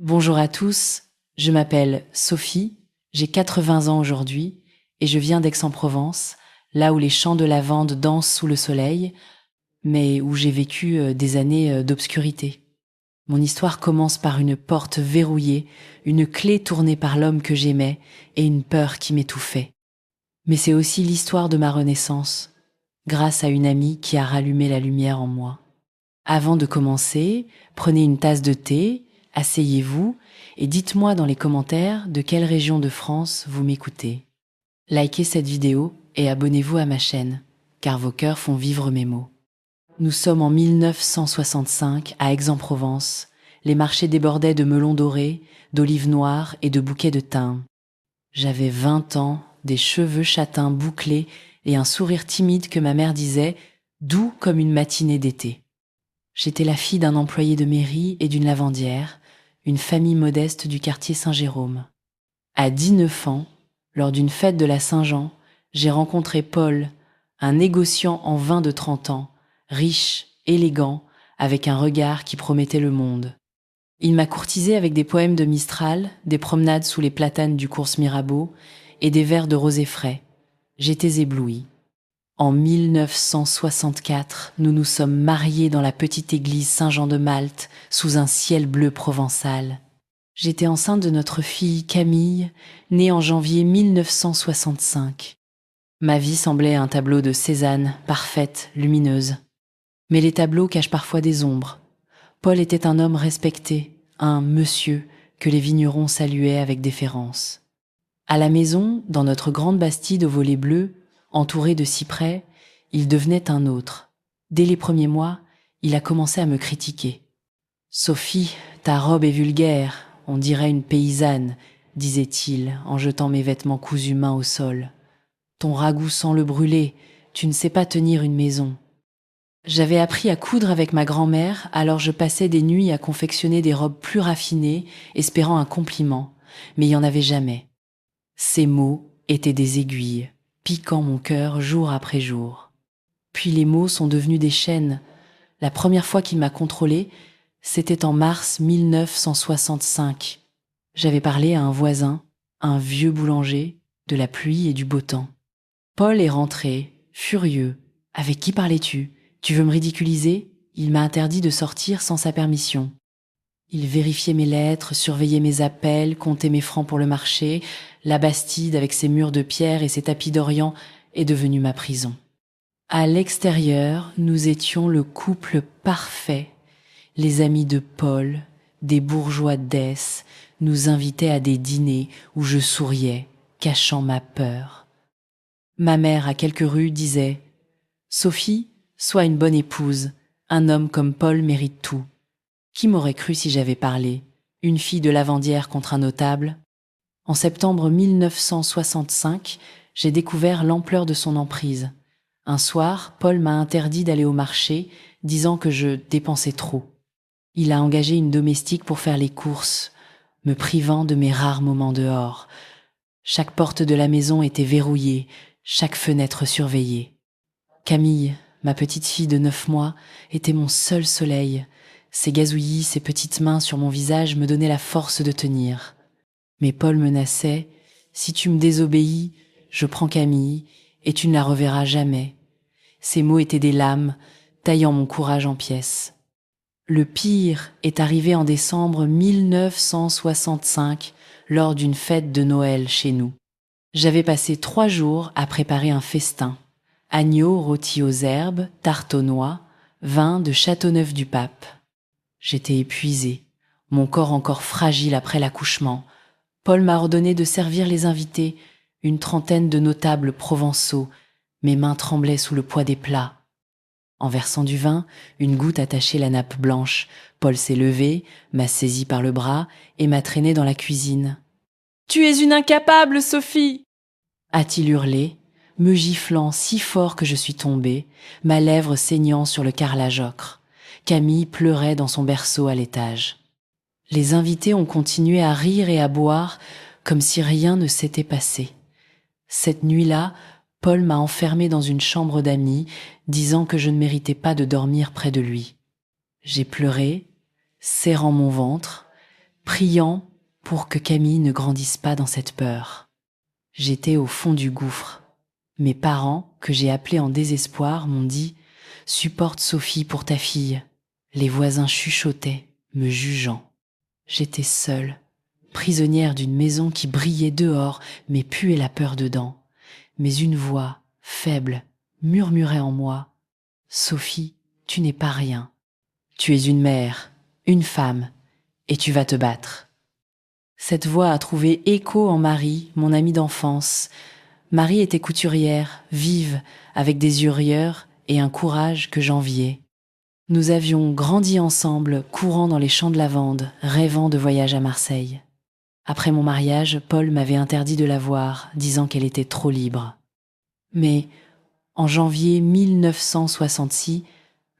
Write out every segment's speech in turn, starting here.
Bonjour à tous, je m'appelle Sophie, j'ai 80 ans aujourd'hui et je viens d'Aix-en-Provence, là où les champs de lavande dansent sous le soleil, mais où j'ai vécu des années d'obscurité. Mon histoire commence par une porte verrouillée, une clé tournée par l'homme que j'aimais et une peur qui m'étouffait. Mais c'est aussi l'histoire de ma renaissance, grâce à une amie qui a rallumé la lumière en moi. Avant de commencer, prenez une tasse de thé, asseyez-vous et dites-moi dans les commentaires de quelle région de France vous m'écoutez. Likez cette vidéo et abonnez-vous à ma chaîne, car vos cœurs font vivre mes mots. Nous sommes en 1965 à Aix-en-Provence. Les marchés débordaient de melons dorés, d'olives noires et de bouquets de thym. J'avais 20 ans, des cheveux châtains bouclés et un sourire timide que ma mère disait doux comme une matinée d'été. J'étais la fille d'un employé de mairie et d'une lavandière, une famille modeste du quartier Saint-Jérôme. À 19 ans, lors d'une fête de la Saint-Jean, j'ai rencontré Paul, un négociant en vin de 30 ans, riche, élégant, avec un regard qui promettait le monde. Il m'a courtisée avec des poèmes de Mistral, des promenades sous les platanes du cours Mirabeau et des verres de rosé frais. J'étais éblouie. En 1964, nous nous sommes mariés dans la petite église Saint-Jean-de-Malte, sous un ciel bleu provençal. J'étais enceinte de notre fille Camille, née en janvier 1965. Ma vie semblait un tableau de Cézanne, parfaite, lumineuse. Mais les tableaux cachent parfois des ombres. Paul était un homme respecté, un monsieur que les vignerons saluaient avec déférence. À la maison, dans notre grande bastide aux volets bleus, entouré de cyprès, il devenait un autre. Dès les premiers mois, il a commencé à me critiquer. « Sophie, ta robe est vulgaire, on dirait une paysanne, » disait-il en jetant mes vêtements cousus main au sol. « Ton ragoût sent le brûlé, tu ne sais pas tenir une maison. » J'avais appris à coudre avec ma grand-mère, alors je passais des nuits à confectionner des robes plus raffinées, espérant un compliment, mais il n'y en avait jamais. Ces mots étaient des aiguilles, piquant mon cœur jour après jour. Puis les mots sont devenus des chaînes. La première fois qu'il m'a contrôlée, c'était en mars 1965. J'avais parlé à un voisin, un vieux boulanger, de la pluie et du beau temps. Paul est rentré, furieux. « Avec qui parlais-tu ? Tu veux me ridiculiser ? » Il m'a interdit de sortir sans sa permission. Il vérifiait mes lettres, surveillait mes appels, comptait mes francs pour le marché. La Bastide, avec ses murs de pierre et ses tapis d'Orient, est devenue ma prison. À l'extérieur, nous étions le couple parfait. Les amis de Paul, des bourgeois d'Aix, nous invitaient à des dîners où je souriais, cachant ma peur. Ma mère, à quelques rues, disait « Sophie, sois une bonne épouse, un homme comme Paul mérite tout. » Qui m'aurait cru si j'avais parlé, une fille de lavandière contre un notable? En septembre 1965, j'ai découvert l'ampleur de son emprise. Un soir, Paul m'a interdit d'aller au marché, disant que je dépensais trop. Il a engagé une domestique pour faire les courses, me privant de mes rares moments dehors. Chaque porte de la maison était verrouillée, chaque fenêtre surveillée. Camille, ma petite fille de 9 mois, était mon seul soleil. Ses gazouillis, ses petites mains sur mon visage me donnaient la force de tenir. Mais Paul menaçait « Si tu me désobéis, je prends Camille et tu ne la reverras jamais. » Ces mots étaient des lames, taillant mon courage en pièces. Le pire est arrivé en décembre 1965, lors d'une fête de Noël chez nous. J'avais passé 3 jours à préparer un festin. Agneau rôti aux herbes, tarte aux noix, vin de Châteauneuf-du-Pape. J'étais épuisée, mon corps encore fragile après l'accouchement. Paul m'a ordonné de servir les invités, une trentaine de notables provençaux. Mes mains tremblaient sous le poids des plats. En versant du vin, une goutte attachait la nappe blanche. Paul s'est levé, m'a saisi par le bras et m'a traîné dans la cuisine. « Tu es une incapable, Sophie !» a-t-il hurlé, me giflant si fort que je suis tombée, ma lèvre saignant sur le carrelage ocre. Camille pleurait dans son berceau à l'étage. Les invités ont continué à rire et à boire comme si rien ne s'était passé. Cette nuit-là, Paul m'a enfermée dans une chambre d'amis, disant que je ne méritais pas de dormir près de lui. J'ai pleuré, serrant mon ventre, priant pour que Camille ne grandisse pas dans cette peur. J'étais au fond du gouffre. Mes parents, que j'ai appelés en désespoir, m'ont dit « Supporte Sophie pour ta fille ». Les voisins chuchotaient, me jugeant. J'étais seule, prisonnière d'une maison qui brillait dehors mais puait la peur dedans. Mais une voix, faible, murmurait en moi « Sophie, tu n'es pas rien. Tu es une mère, une femme, et tu vas te battre. » Cette voix a trouvé écho en Marie, mon amie d'enfance. Marie était couturière, vive, avec des yeux rieurs et un courage que j'enviais. Nous avions grandi ensemble, courant dans les champs de lavande, rêvant de voyage à Marseille. Après mon mariage, Paul m'avait interdit de la voir, disant qu'elle était trop libre. Mais en janvier 1966,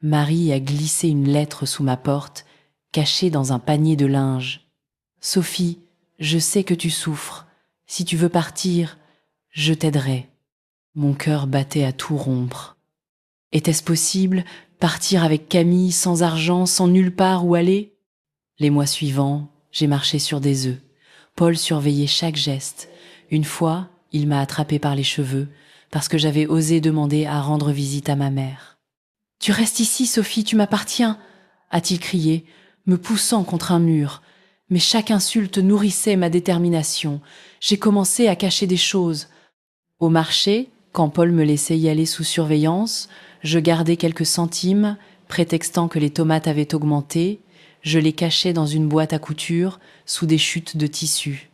Marie a glissé une lettre sous ma porte, cachée dans un panier de linge. « Sophie, je sais que tu souffres. Si tu veux partir, je t'aiderai. » Mon cœur battait à tout rompre. Était-ce possible, partir avec Camille sans argent, sans nulle part où aller? Les mois suivants, j'ai marché sur des œufs. Paul surveillait chaque geste. Une fois, il m'a attrapée par les cheveux parce que j'avais osé demander à rendre visite à ma mère. « Tu restes ici, Sophie, tu m'appartiens !» a-t-il crié, me poussant contre un mur. Mais chaque insulte nourrissait ma détermination. J'ai commencé à cacher des choses. Au marché, quand Paul me laissait y aller sous surveillance, je gardais quelques centimes, prétextant que les tomates avaient augmenté. Je les cachais dans une boîte à couture, sous des chutes de tissu.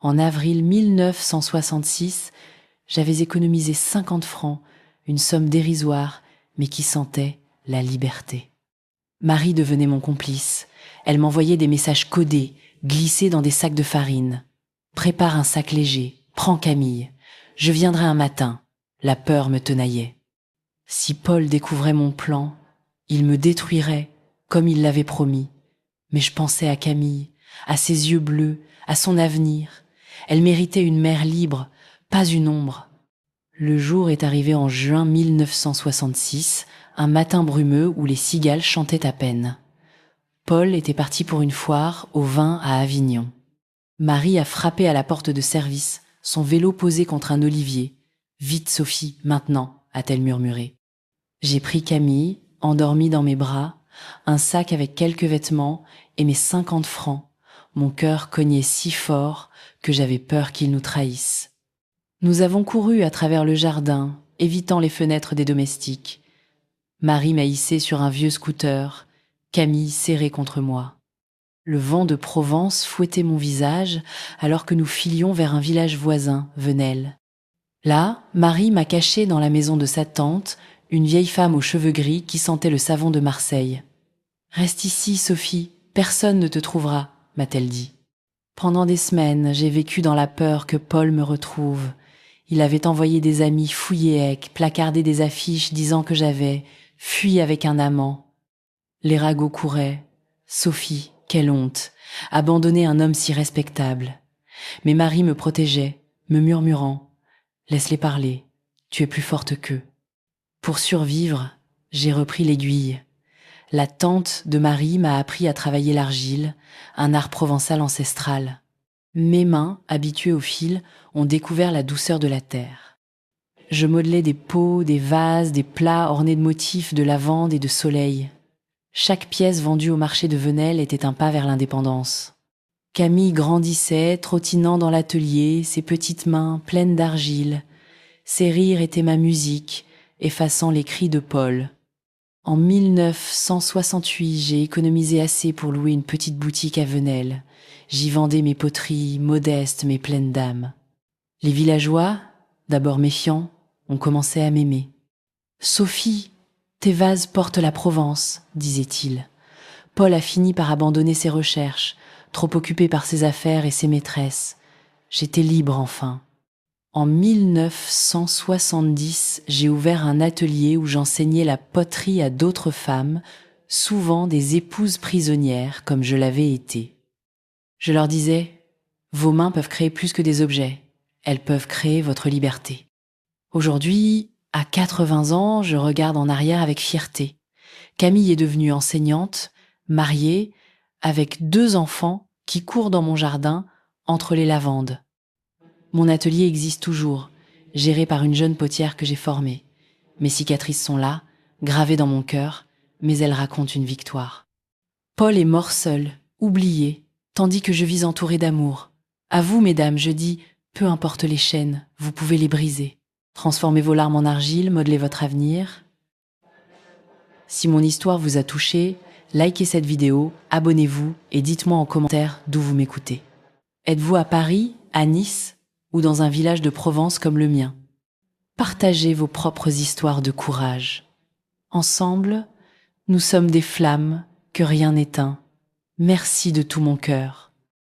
En avril 1966, j'avais économisé 50 francs, une somme dérisoire, mais qui sentait la liberté. Marie devenait mon complice. Elle m'envoyait des messages codés, glissés dans des sacs de farine. « Prépare un sac léger, prends Camille. Je viendrai un matin. » La peur me tenaillait. Si Paul découvrait mon plan, il me détruirait, comme il l'avait promis. Mais je pensais à Camille, à ses yeux bleus, à son avenir. Elle méritait une mère libre, pas une ombre. Le jour est arrivé en juin 1966, un matin brumeux où les cigales chantaient à peine. Paul était parti pour une foire au vin à Avignon. Marie a frappé à la porte de service, son vélo posé contre un olivier. « Vite, Sophie, maintenant !» a-t-elle murmuré. J'ai pris Camille, endormie dans mes bras, un sac avec quelques vêtements et mes 50 francs. Mon cœur cognait si fort que j'avais peur qu'il nous trahisse. Nous avons couru à travers le jardin, évitant les fenêtres des domestiques. Marie m'a hissé sur un vieux scooter, Camille serrée contre moi. Le vent de Provence fouettait mon visage alors que nous filions vers un village voisin, Venelle. Là, Marie m'a caché dans la maison de sa tante, une vieille femme aux cheveux gris qui sentait le savon de Marseille. « Reste ici, Sophie, personne ne te trouvera », m'a-t-elle dit. Pendant des semaines, j'ai vécu dans la peur que Paul me retrouve. Il avait envoyé des amis fouilléecs, placardé des affiches disant que j'avais fui avec un amant. Les ragots couraient. « Sophie, quelle honte, abandonner un homme si respectable. » Mais Marie me protégeait, me murmurant « Laisse-les parler, tu es plus forte qu'eux. » Pour survivre, j'ai repris l'aiguille. La tante de Marie m'a appris à travailler l'argile, un art provençal ancestral. Mes mains, habituées au fil, ont découvert la douceur de la terre. Je modelais des pots, des vases, des plats ornés de motifs de lavande et de soleil. Chaque pièce vendue au marché de Venelle était un pas vers l'indépendance. Camille grandissait, trottinant dans l'atelier, ses petites mains pleines d'argile. Ses rires étaient ma musique, effaçant les cris de Paul. En 1968, j'ai économisé assez pour louer une petite boutique à Venelle. J'y vendais mes poteries, modestes mais pleines d'âme. Les villageois, d'abord méfiants, ont commencé à m'aimer. « Sophie, tes vases portent la Provence », disait-il. Paul a fini par abandonner ses recherches, trop occupé par ses affaires et ses maîtresses. J'étais libre enfin. En 1970, j'ai ouvert un atelier où j'enseignais la poterie à d'autres femmes, souvent des épouses prisonnières comme je l'avais été. Je leur disais « Vos mains peuvent créer plus que des objets, elles peuvent créer votre liberté. » Aujourd'hui, à 80 ans, je regarde en arrière avec fierté. Camille est devenue enseignante, mariée, avec 2 enfants qui court dans mon jardin entre les lavandes. Mon atelier existe toujours, géré par une jeune potière que j'ai formée. Mes cicatrices sont là, gravées dans mon cœur, mais elles racontent une victoire. Paul est mort seul, oublié, tandis que je vis entouré d'amour. À vous, mesdames, je dis, peu importe les chaînes, vous pouvez les briser. Transformez vos larmes en argile, modelez votre avenir. Si mon histoire vous a touché, likez cette vidéo, abonnez-vous et dites-moi en commentaire d'où vous m'écoutez. Êtes-vous à Paris, à Nice ou dans un village de Provence comme le mien? Partagez vos propres histoires de courage. Ensemble, nous sommes des flammes que rien n'éteint. Merci de tout mon cœur.